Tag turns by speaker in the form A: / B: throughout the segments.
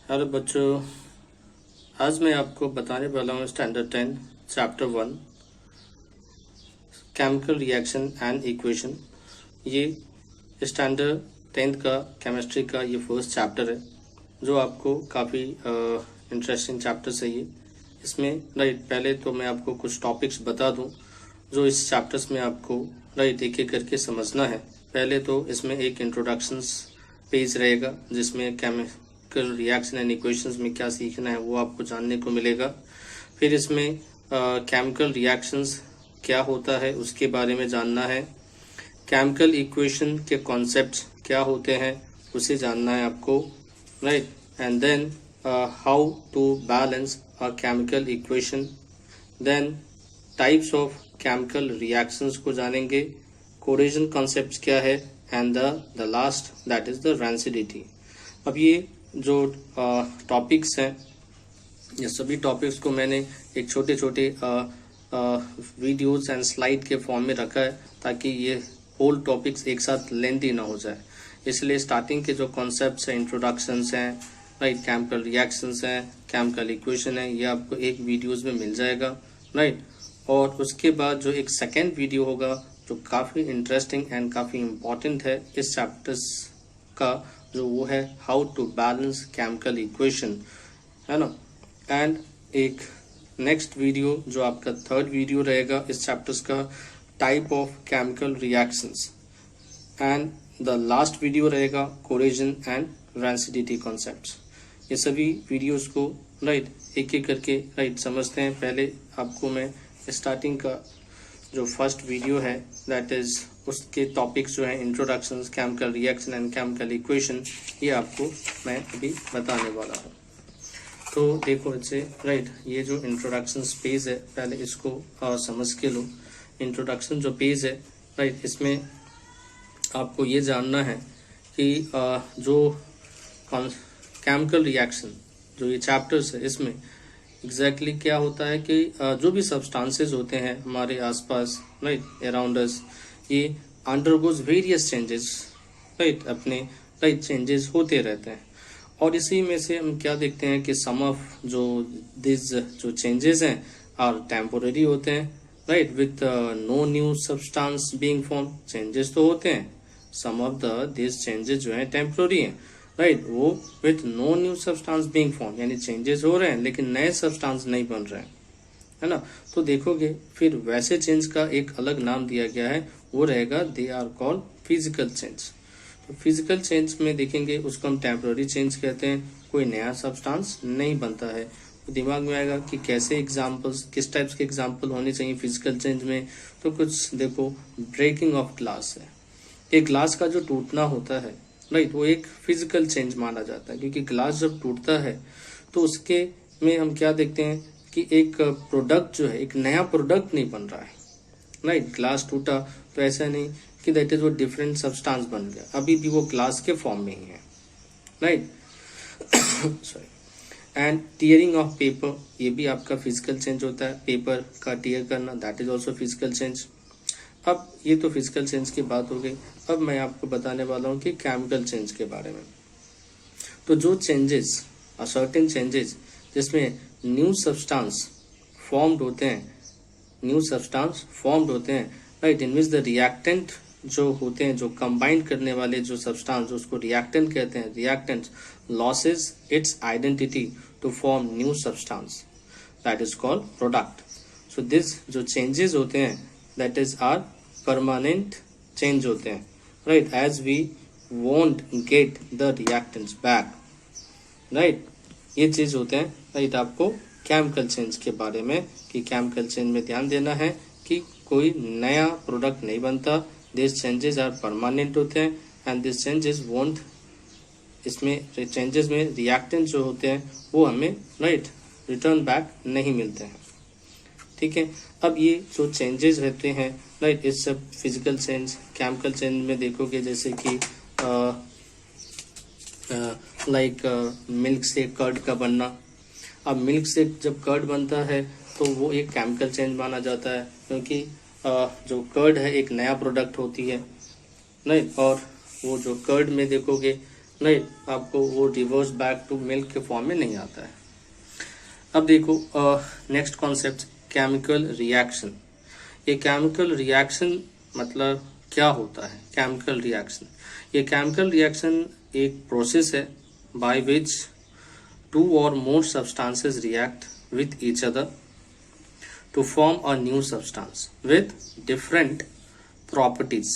A: Hello बच्चों, आज मैं आपको बताने वाला हूँ standard 10 chapter 1 chemical reaction and equation. ये स्टैंडर्ड 10th का केमिस्ट्री का ये फर्स्ट चैप्टर है जो आपको काफ़ी इंटरेस्टिंग चैप्टर है ये। इसमें पहले तो मैं आपको कुछ टॉपिक्स बता दूं जो इस चैप्टर्स में आपको एक एक करके समझना है। पहले तो इसमें एक इंट्रोडक्शंस पेज रहेगा जिसमें केमिकल रिएक्शन एंड इक्वेशंस में क्या सीखना है वो आपको जानने को मिलेगा। फिर इसमें केमिकल रिएक्शंस क्या होता है उसके बारे में जानना है। केमिकल इक्वेशन के कॉन्सेप्ट्स क्या होते हैं उसे जानना है आपको, right. And then how to balance a chemical equation, then types of chemical reactions को जानेंगे, कोरिजन कॉन्सेप्ट्स क्या है, and the last that is the rancidity. अब ये जो टॉपिक्स हैं ये सभी टॉपिक्स को मैंने एक छोटे छोटे वीडियोस एंड स्लाइड के फॉर्म में रखा है ताकि ये होल टॉपिक्स एक साथ लेंथी ना हो जाए। इसलिए स्टार्टिंग के जो कॉन्सेप्ट्स हैं, इंट्रोडक्शंस हैं, राइट, केमिकल रिएक्शंस हैं, केमिकल इक्वेशन है, ये आपको एक वीडियोस में मिल जाएगा, राइट। और उसके बाद जो एक सेकेंड वीडियो होगा जो काफ़ी इंटरेस्टिंग एंड काफ़ी इम्पॉर्टेंट है इस चैप्टर्स का, जो वो है how to balance chemical equation, है ना। एंड एक नेक्स्ट वीडियो जो आपका थर्ड वीडियो रहेगा इस चैप्टर्स का, type of chemical reactions, and the last video रहेगा कोरिजन एंड रैंसिडिटी कॉन्सेप्ट्स। ये सभी वीडियोस को एक एक करके समझते हैं। पहले आपको मैं स्टार्टिंग का जो फर्स्ट वीडियो है दैट इज उसके टॉपिक्स जो है introductions, chemical reaction and chemical equation, ये आपको मैं अभी बताने वाला हूँ। तो देखो इसे, ये जो इंट्रोडक्शन पेज है पहले इसको समझ के लो। इंट्रोडक्शन जो पेज है इसमें आपको ये जानना है कि जो केमिकल रिएक्शन जो ये चैप्टर्स है इसमें एग्जैक्टली क्या होता है कि जो भी सब्सटेंसेस होते हैं हमारे आसपास, अराउंड अस, ये अंडरगोज वेरियस चेंजेस, अपने चेंजेस होते रहते हैं। और इसी में से हम क्या देखते हैं कि सम ऑफ जो दिस जो चेंजेस हैं आर टेम्पोररी होते हैं, with no new substance being form. Changes तो होते हैं, सम ऑफ दिस चेंजेस जो हैं टेम्पोररी हैं, वो with no new substance being form, यानी चेंजेस हो रहे हैं लेकिन नए सब्सटेंस नहीं बन रहे हैं, है ना। तो देखोगे फिर वैसे चेंज का एक अलग नाम दिया गया है, वो रहेगा they are called physical change. तो फिजिकल चेंज में देखेंगे उसको हम टेम्पररी चेंज कहते हैं, कोई नया सब्सटेंस नहीं बनता है। तो दिमाग में आएगा कि कैसे एग्जाम्पल्स, किस टाइप्स के एग्जाम्पल होने चाहिए फिजिकल चेंज में। तो कुछ देखो, ब्रेकिंग ऑफ ग्लास है, एक ग्लास का जो टूटना होता है वो एक फिजिकल चेंज माना जाता है, क्योंकि ग्लास जब टूटता है तो उसके में हम क्या देखते हैं कि एक प्रोडक्ट जो है, एक नया प्रोडक्ट नहीं बन रहा है, ग्लास टूटा तो ऐसा नहीं कि दैट इज वो डिफरेंट सब्सटेंस बन गया, अभी भी वो ग्लास के फॉर्म में ही है, sorry. And tearing of paper, ये भी आपका फिजिकल चेंज होता है, पेपर का टीयर करना, that is also physical change. अब ये तो फिजिकल चेंज की बात हो गई। अब मैं आपको बताने वाला हूँ कि केमिकल चेंज के बारे में। तो जो चेंजेस, सर्टेन चेंजेस जिसमें न्यू सब्सटेंस फॉर्म्ड होते हैं, इन विच द रिएक्टेंट जो होते हैं, जो कंबाइन करने वाले जो सब्सटेंस, उसको रिएक्टेंट कहते हैं, reactant loses its identity to form new substance, that is called product. So this जो चेंजेस होते हैं that is are permanent change होते हैं, as we won't get the reactants back, ये चीज होते हैं, आपको केमिकल चेंज के बारे में, कि केमिकल चेंज में ध्यान देना है कि कोई नया प्रोडक्ट नहीं बनता, दिस चेंजेस आर परमानेंट होते हैं, एंड दिस चेंजेस वोंट, इसमें चेंजेस में रिएक्टेंट जो होते हैं वो हमें रिटर्न बैक नहीं मिलते हैं, ठीक है। अब ये जो चेंजेस रहते हैं इस सब फिजिकल चेंज, केमिकल चेंज में देखोगे जैसे कि मिल्क से कर्ड का बनना। अब मिल्क से जब कर्ड बनता है तो वो एक केमिकल चेंज माना जाता है, क्योंकि जो कर्ड है एक नया प्रोडक्ट होती है, और वो जो कर्ड में देखोगे नहीं, आपको वो रिवर्स बैक टू मिल्क के फॉर्म में नहीं आता है। अब देखो नेक्स्ट कॉन्सेप्ट, केमिकल रिएक्शन। ये केमिकल रिएक्शन मतलब क्या होता है? केमिकल रिएक्शन, ये केमिकल रिएक्शन एक प्रोसेस है by which two or more substances react with each other to form a new substance with different properties।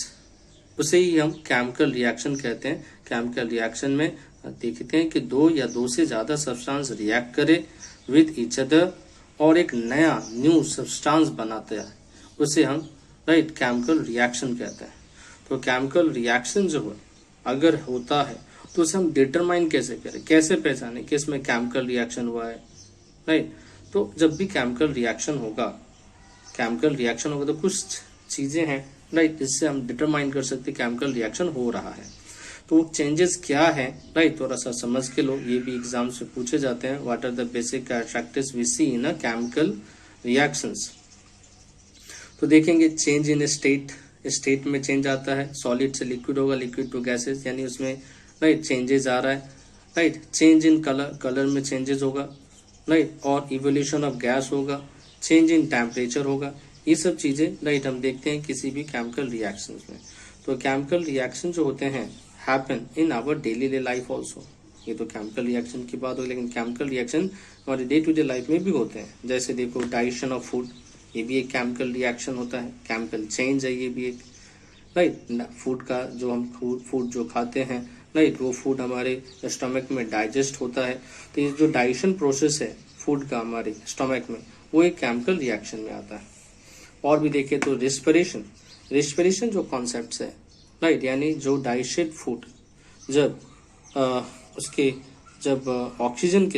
A: उसे ही हम केमिकल रिएक्शन कहते हैं। केमिकल रिएक्शन में देखते हैं कि दो या दो से ज्यादा सब्सटेंस रिएक्ट करे विद ईच अदर और एक नया न्यू सब्सटेंस बनाते हैं, उसे हम केमिकल रिएक्शन कहते हैं। तो केमिकल रिएक्शन जो है अगर होता है तो उसे हम डिटरमाइन कैसे करें, कैसे पहचाने कि इसमें केमिकल रिएक्शन हुआ है, राइट। तो जब भी केमिकल रिएक्शन होगा तो कुछ चीजें हैं, राइट, जिससे हम डिटरमाइन कर सकते केमिकल रिएक्शन हो रहा है। तो वो चेंजेस क्या है, राइट, थोड़ा सा समझ के लो, ये भी एग्जाम से पूछे जाते हैं। What are the basic characteristics we see in a chemical reactions. तो देखेंगे चेंज इन स्टेट में चेंज आता है, सॉलिड से लिक्विड होगा, लिक्विड टू गैसेस, यानी उसमें राइट चेंजेस आ रहा है, राइट। चेंज इन कलर में चेंजेस होगा, राइट, और इवोल्यूशन ऑफ गैस होगा, चेंज इन टेम्परेचर होगा। ये सब चीजें राइट हम देखते हैं किसी भी केमिकल रिएक्शंस में। तो केमिकल रिएक्शन जो होते हैं happen in our daily life also. ये तो केमिकल रिएक्शन की बात हो, लेकिन केमिकल रिएक्शन हमारे डे टू डे लाइफ में भी होते हैं। जैसे देखो डाइजेशन ऑफ फूड, ये भी एक केमिकल रिएक्शन होता है, केमिकल चेंज है ये भी एक, राइट। फूड का जो हम फूड जो खाते हैं, राइट, वो फूड हमारे स्टमक में डाइजेस्ट होता है। तो ये जो डाइजेशन प्रोसेस है फूड का हमारे स्टमक में, वो एक केमिकल रिएक्शन में आता है। और भी देखें तो रिस्पिरेशन जो कॉन्सेप्ट है, राइट, यानी जो डाइजेस्टेड फूड जब जब ऑक्सीजन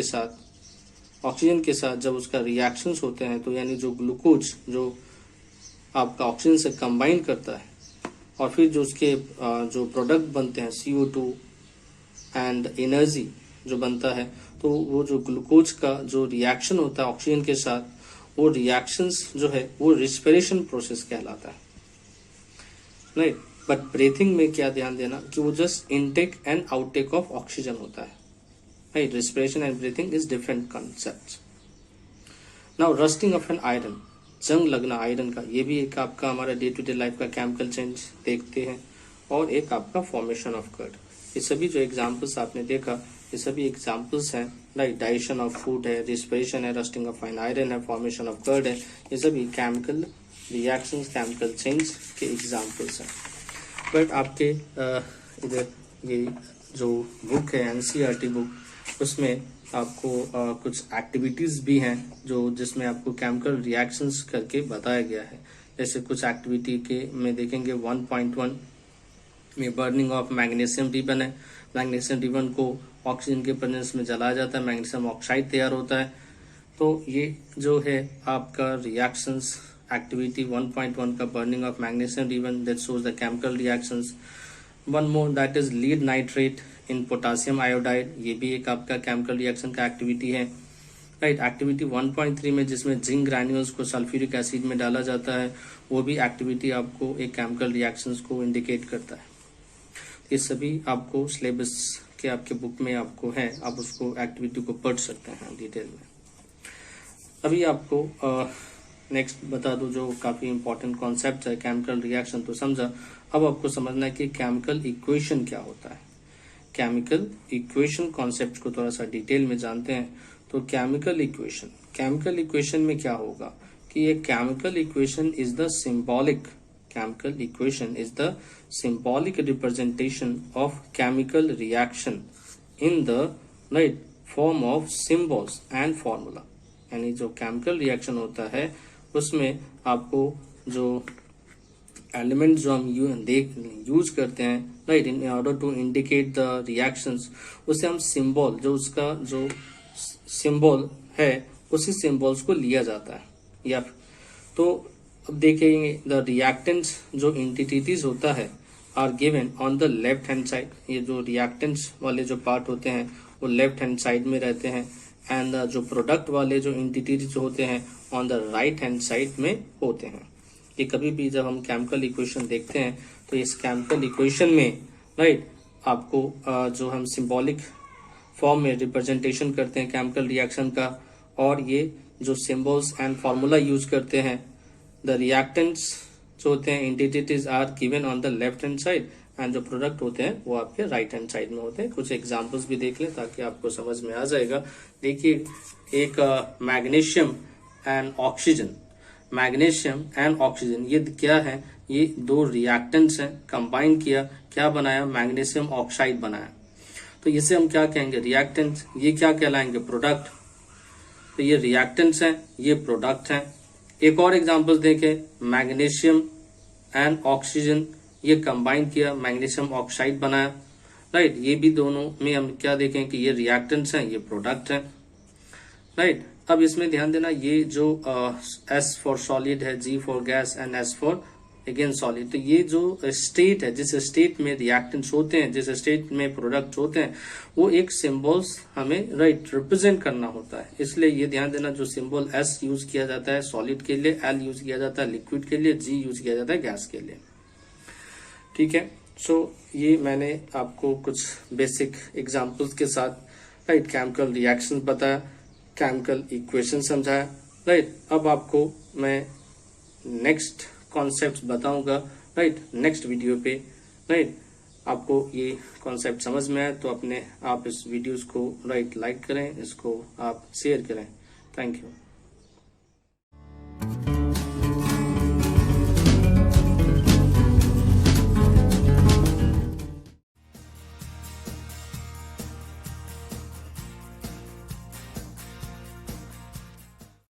A: के साथ जब उसका रिएक्शंस होते हैं, तो यानी जो ग्लूकोज जो आपका ऑक्सीजन से कंबाइन करता है और फिर जो उसके जो प्रोडक्ट बनते हैं CO2 एंड एनर्जी जो बनता है, तो वो जो ग्लूकोज का जो रिएक्शन होता है ऑक्सीजन के साथ, वो रिएक्शंस जो है वो रिस्पिरेशन प्रोसेस कहलाता है, राइट। बट ब्रीथिंग में क्या ध्यान देना कि वो just intake and outtake of oxygen होता है, right. Respiration and breathing is different concept. Now rusting of an iron, जंग लगना आयरन का, ये भी एक आपका हमारा डे टू डे लाइफ का केमिकल चेंज देखते हैं। और एक आपका फॉर्मेशन ऑफ कर्ड, ये सभी जो एग्जांपल्स आपने देखा ये सभी एग्जांपल्स हैं, राइट। डाइजेशन ऑफ फूड है, रिस्पिरेशन है, रस्टिंग ऑफ फाइन आयरन है, फॉर्मेशन ऑफ कर्ड है, ये सभी केमिकल रिएक्शंस, केमिकल चेंज के एग्जांपल्स हैं। बट आपके इधर ये जो बुक है NCERT बुक, उसमें आपको कुछ एक्टिविटीज भी हैं जो जिसमें आपको केमिकल रिएक्शंस करके बताया गया है। जैसे कुछ एक्टिविटी के में देखेंगे 1.1 में बर्निंग ऑफ मैग्नीशियम रिबन है। मैग्नीशियम रिबन को ऑक्सीजन के प्रेजेंस में जलाया जाता है, मैग्नीशियम ऑक्साइड तैयार होता है। तो ये जो है आपका रिएक्शंस एक्टिविटी 1.1 का burning of magnesium ribbon that shows the chemical reactions. One more that is lead nitrate in potassium iodide, ये भी एक आपका केमिकल रिएक्शन का एक्टिविटी है, राइट। एक्टिविटी 1.3 में जिसमें जिंक ग्रैन्यूल्स को सल्फ्यूरिक एसिड में डाला जाता है, वो भी एक्टिविटी आपको एक केमिकल रिएक्शंस को इंडिकेट करता है। ये सभी आपको सिलेबस के आपके बुक में आपको है, आप उसको एक्टिविटी को पढ़ सकते हैं डिटेल में। अभी आपको नेक्स्ट बता दो जो काफी इंपॉर्टेंट कॉन्सेप्ट है केमिकल रिएक्शन, तो समझा। अब आपको समझना है कि केमिकल इक्वेशन क्या होता है। केमिकल इक्वेशन कॉन्सेप्ट को थोड़ा सा डिटेल में जानते हैं। तो केमिकल इक्वेशन में क्या होगा कि ये chemical equation is the symbolic representation of chemical reaction in the right form of symbols and formula। यानी जो केमिकल रिएक्शन होता है उसमें आपको जो एलिमेंट जो हम यूज करते हैं, right, in order to indicate the reactions, उसे हम सिंबल, जो उसका जो सिंबल है उसी सिंबल्स को लिया जाता है। या तो अब देखेंगे द रिएक्टेंट्स जो एंटिटीज होता है are given on the left hand side. ये जो रिएक्टेंट्स वाले जो पार्ट होते हैं वो लेफ्ट हैंड साइड में रहते हैं, एंड जो प्रोडक्ट वाले जो एंटिटीज होते हैं on the right hand side में होते हैं। ये कभी भी जब हम केमिकल इक्वेशन देखते हैं तो इस केमिकल इक्वेशन में, राइट, आपको जो हम सिंबॉलिक फॉर्म में रिप्रेजेंटेशन करते हैं केमिकल रिएक्शन का, और ये जो सिंबल्स एंड फार्मूला यूज करते हैं, द रिएक्टेंट्स जो होते हैं entities are given on the left hand side and जो प्रोडक्ट होते हैं वो आपके राइट हैंड साइड में होते हैं। कुछ एग्जांपल्स भी देख लें ताकि आपको समझ में आ जाएगा। देखिए, एक magnesium and oxygen, magnesium and oxygen ये क्या है, ये दो रिएक्टेंट्स हैं, कंबाइन किया, क्या बनाया, मैग्नीशियम ऑक्साइड बनाया। तो इसे हम क्या कहेंगे, रिएक्टेंट्स। ये क्या कहलाएंगे, प्रोडक्ट। तो ये रिएक्टेंट्स हैं, ये प्रोडक्ट हैं। एक और एग्जांपल देखें, मैग्नीशियम एंड ऑक्सीजन ये कंबाइन किया, मैग्नीशियम ऑक्साइड बनाया, राइट। ये भी दोनों में हम क्या देखें कि ये रिएक्टेंट्स हैं, ये प्रोडक्ट हैं, राइट। अब इसमें ध्यान देना, ये जो S फॉर सॉलिड है, G for gas and S for again solid. तो ये जो स्टेट है, जिस स्टेट में रिएक्टेंट्स होते हैं, जिस स्टेट में प्रोडक्ट होते हैं, वो एक सिंबल्स हमें राइट रिप्रेजेंट करना होता है। इसलिए ये ध्यान देना, जो सिंबल S यूज किया जाता है सॉलिड के लिए, L यूज किया जाता है लिक्विड के लिए, G यूज किया जाता है गैस के लिए। ठीक है। सो ये मैंने आपको कुछ बेसिक एग्जांपल्स के साथ राइट केमिकल रिएक्शन बताया, केमिकल इक्वेशन समझाया, राइट। अब आपको मैं नेक्स्ट कॉन्सेप्ट बताऊंगा राइट नेक्स्ट वीडियो पे, राइट। आपको ये कॉन्सेप्ट समझ में आए तो अपने आप इस वीडियोस को राइट लाइक करें, इसको आप शेयर करें। Thank you.